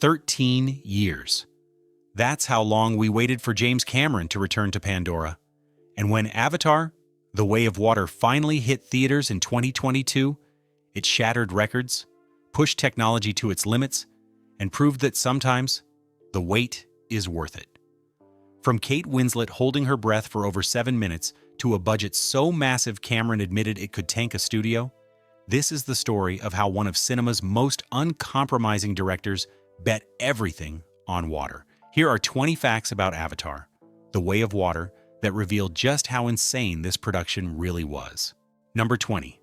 13 years. That's how long we waited for James Cameron to return to Pandora. And when Avatar: The Way of Water finally hit theaters in 2022, it shattered records, pushed technology to its limits, and proved that sometimes the wait is worth it. From Kate Winslet holding her breath for over 7 minutes to a budget so massive Cameron admitted it could tank a studio, this is the story of how one of cinema's most uncompromising directors bet everything on water. Here are 20 facts about Avatar: The Way of Water that reveal just how insane this production really was. Number 20.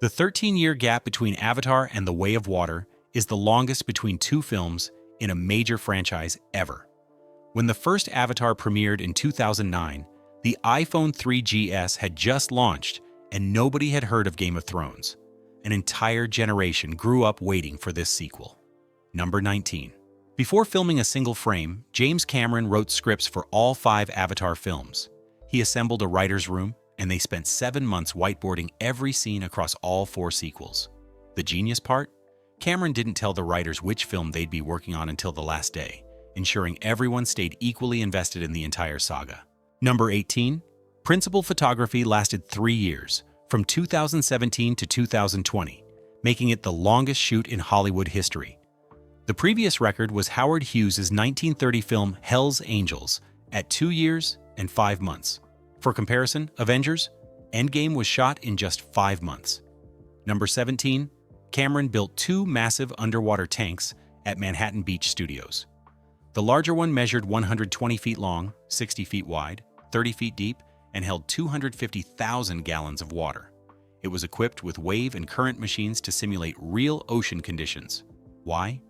The 13-year gap between Avatar and The Way of Water is the longest between two films in a major franchise ever. When the first Avatar premiered in 2009, the iPhone 3GS had just launched and nobody had heard of Game of Thrones. An entire generation grew up waiting for this sequel. Number 19. Before filming a single frame, James Cameron wrote scripts for all 5 Avatar films. He assembled a writer's room, and they spent 7 months whiteboarding every scene across all 4 sequels. The genius part? Cameron didn't tell the writers which film they'd be working on until the last day, ensuring everyone stayed equally invested in the entire saga. Number 18. Principal photography lasted 3 years, from 2017 to 2020, making it the longest shoot in Hollywood history. The previous record was Howard Hughes' 1930 film Hell's Angels at 2 years and 5 months. For comparison, Avengers: Endgame was shot in just 5 months. Number 17. Cameron built 2 massive underwater tanks at Manhattan Beach Studios. The larger one measured 120 feet long, 60 feet wide, 30 feet deep, and held 250,000 gallons of water. It was equipped with wave and current machines to simulate real ocean conditions. Why?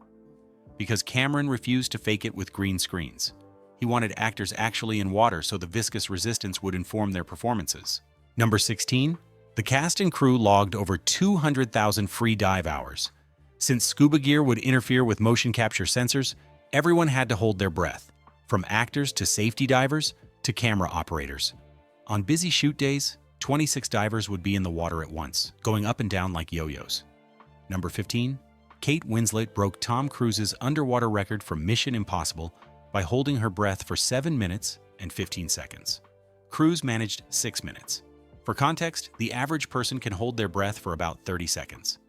Because Cameron refused to fake it with green screens. He wanted actors actually in water so the viscous resistance would inform their performances. Number 16. The cast and crew logged over 200,000 free dive hours. Since scuba gear would interfere with motion capture sensors, everyone had to hold their breath, from actors to safety divers to camera operators. On busy shoot days, 26 divers would be in the water at once, going up and down like yo-yos. Number 15. Kate Winslet broke Tom Cruise's underwater record for Mission Impossible by holding her breath for 7 minutes and 15 seconds. Cruise managed 6 minutes. For context, the average person can hold their breath for about 30 seconds.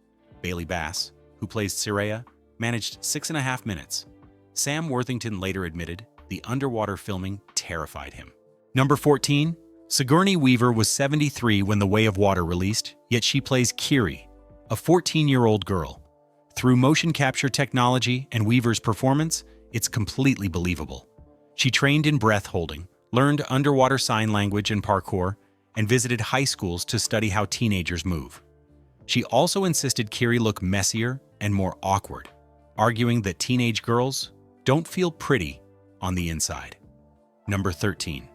Bailey Bass, who plays Soraya, managed 6.5 minutes. Sam Worthington later admitted the underwater filming terrified him. Number 14. Sigourney Weaver was 73 when The Way of Water released, yet she plays Kiri, a 14-year-old girl. Through motion capture technology and Weaver's performance, it's completely believable. She trained in breath holding, learned underwater sign language and parkour, and visited high schools to study how teenagers move. She also insisted Kiri look messier and more awkward, arguing that teenage girls don't feel pretty on the inside. Number 13.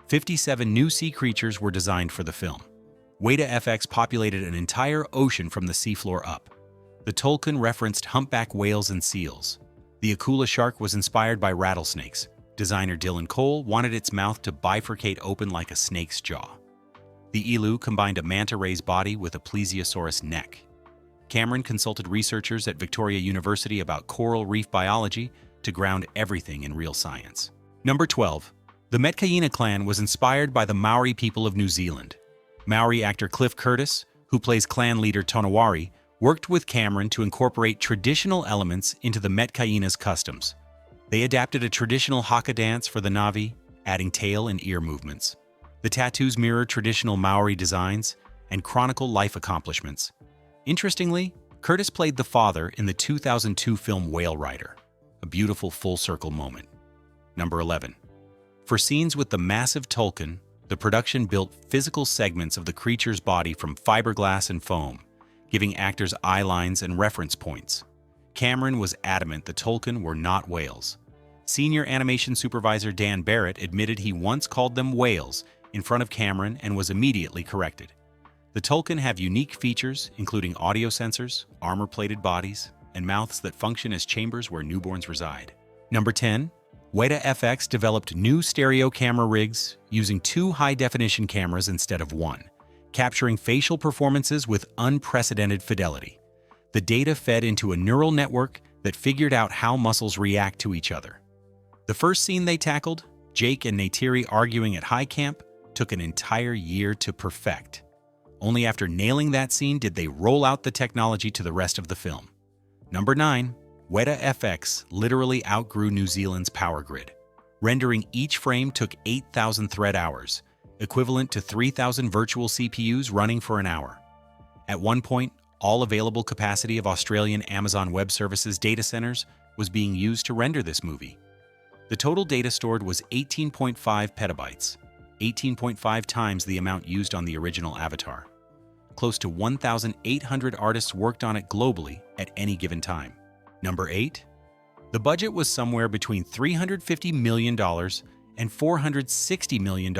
57 new sea creatures were designed for the film. Weta FX populated an entire ocean from the seafloor up. The Tolkien referenced humpback whales and seals. The Akula shark was inspired by rattlesnakes. Designer Dylan Cole wanted its mouth to bifurcate open like a snake's jaw. The elu combined a manta ray's body with a plesiosaurus neck. Cameron consulted researchers at Victoria University about coral reef biology to ground everything in real science. Number 12. The Metkayina clan was inspired by the Maori people of New Zealand. Maori actor Cliff Curtis, who plays clan leader Tonawari, worked with Cameron to incorporate traditional elements into the Metkayina's customs. They adapted a traditional haka dance for the Na'vi, adding tail and ear movements. The tattoos mirror traditional Maori designs and chronicle life accomplishments. Interestingly, Curtis played the father in the 2002 film Whale Rider, a beautiful full-circle moment. Number 11. For scenes with the massive Tolkien, the production built physical segments of the creature's body from fiberglass and foam, giving actors eye lines and reference points. Cameron was adamant the Tolkien were not whales. Senior animation supervisor Dan Barrett admitted he once called them whales in front of Cameron and was immediately corrected. The Tolkien have unique features, including audio sensors, armor-plated bodies, and mouths that function as chambers where newborns reside. Number 10. Weta FX developed new stereo camera rigs using 2 high-definition cameras instead of 1, capturing facial performances with unprecedented fidelity. The data fed into a neural network that figured out how muscles react to each other. The first scene they tackled, Jake and Neytiri arguing at high camp, took an entire year to perfect. Only after nailing that scene did they roll out the technology to the rest of the film. Number 9. Weta FX literally outgrew New Zealand's power grid. Rendering each frame took 8,000 thread hours, equivalent to 3,000 virtual CPUs running for an hour. At one point, all available capacity of Australian Amazon Web Services data centers was being used to render this movie. The total data stored was 18.5 petabytes, 18.5 times the amount used on the original Avatar. Close to 1,800 artists worked on it globally at any given time. Number 8. The budget was somewhere between $350 million and $460 million,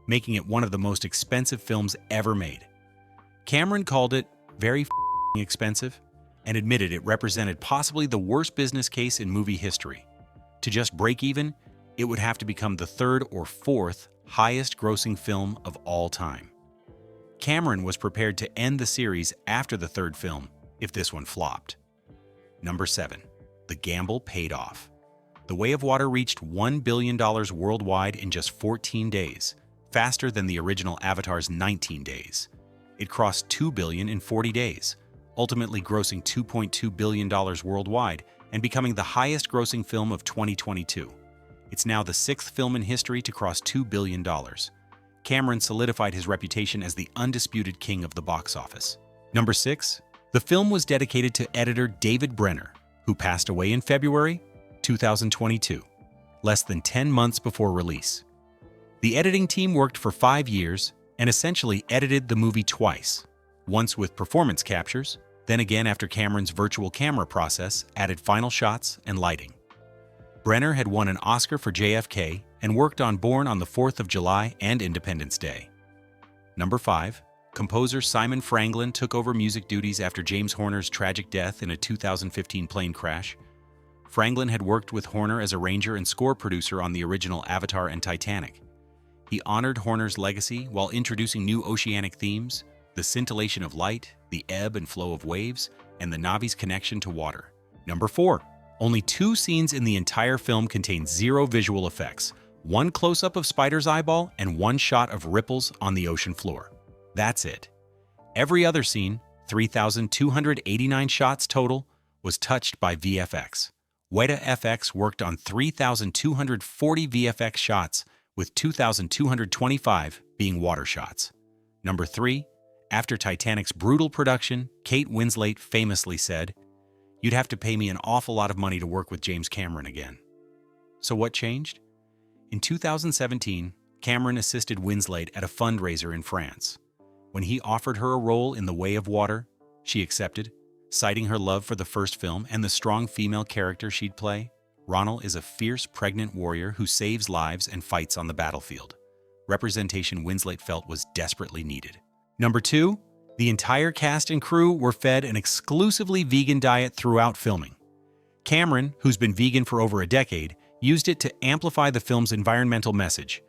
making it one of the most expensive films ever made. Cameron called it very expensive and admitted it represented possibly the worst business case in movie history. To just break even, it would have to become the third or fourth highest grossing film of all time. Cameron was prepared to end the series after the third film if this one flopped. Number 7. The gamble paid off. The Way of Water reached $1 billion worldwide in just 14 days, faster than the original Avatar's 19 days. It crossed $2 billion in 40 days, ultimately grossing $2.2 billion worldwide and becoming the highest grossing film of 2022. It's now the 6th film in history to cross $2 billion. Cameron solidified his reputation as the undisputed king of the box office. Number 6. The film was dedicated to editor David Brenner, who passed away in February 2022, less than 10 months before release. The editing team worked for 5 years and essentially edited the movie twice, once with performance captures, then again after Cameron's virtual camera process added final shots and lighting. Brenner had won an Oscar for JFK and worked on Born on the 4th of July and Independence Day. Number 5. Composer Simon Franklin took over music duties after James Horner's tragic death in a 2015 plane crash. Franklin had worked with Horner as arranger and score producer on the original Avatar and Titanic. He honored Horner's legacy while introducing new oceanic themes, the scintillation of light, the ebb and flow of waves, and the Na'vi's connection to water. Number 4. Only 2 scenes in the entire film contain 0 visual effects, 1 close-up of Spider's eyeball and 1 shot of ripples on the ocean floor. That's it. Every other scene, 3,289 shots total, was touched by VFX. Weta FX worked on 3,240 VFX shots, with 2,225 being water shots. Number 3. After Titanic's brutal production, Kate Winslet famously said, "You'd have to pay me an awful lot of money to work with James Cameron again." So what changed? In 2017, Cameron assisted Winslet at a fundraiser in France. When he offered her a role in The Way of Water, she accepted, citing her love for the first film and the strong female character she'd play. Ronald is a fierce, pregnant warrior who saves lives and fights on the battlefield. Representation Winslet felt was desperately needed. Number 2. The entire cast and crew were fed an exclusively vegan diet throughout filming. Cameron, who's been vegan for over a decade, used it to amplify the film's environmental message.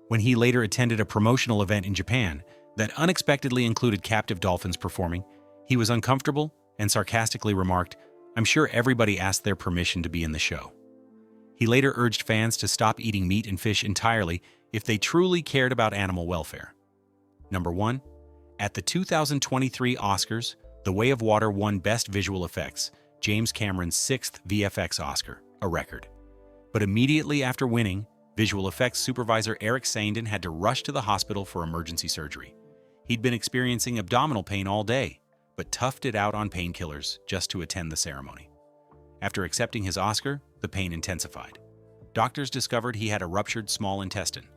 When he later attended a promotional event in Japan that unexpectedly included captive dolphins performing, he was uncomfortable and sarcastically remarked, "I'm sure everybody asked their permission to be in the show." He later urged fans to stop eating meat and fish entirely if they truly cared about animal welfare. Number 1. At the 2023 Oscars, The Way of Water won Best Visual Effects, James Cameron's 6th VFX Oscar, a record. But immediately after winning, visual effects supervisor Eric Sandin had to rush to the hospital for emergency surgery. He'd been experiencing abdominal pain all day, but toughed it out on painkillers just to attend the ceremony. After accepting his Oscar, the pain intensified. Doctors discovered he had a ruptured small intestine,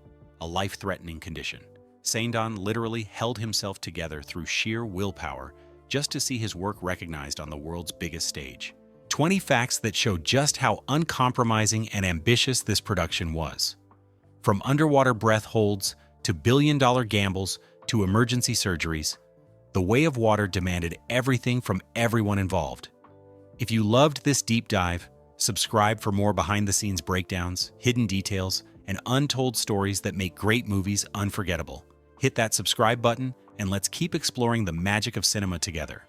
a life-threatening condition. Sandin literally held himself together through sheer willpower just to see his work recognized on the world's biggest stage. 20 facts that show just how uncompromising and ambitious this production was. From underwater breath holds to billion-dollar gambles to emergency surgeries, The Way of Water demanded everything from everyone involved. If you loved this deep dive, subscribe for more behind-the-scenes breakdowns, hidden details, and untold stories that make great movies unforgettable. Hit that subscribe button, and let's keep exploring the magic of cinema together.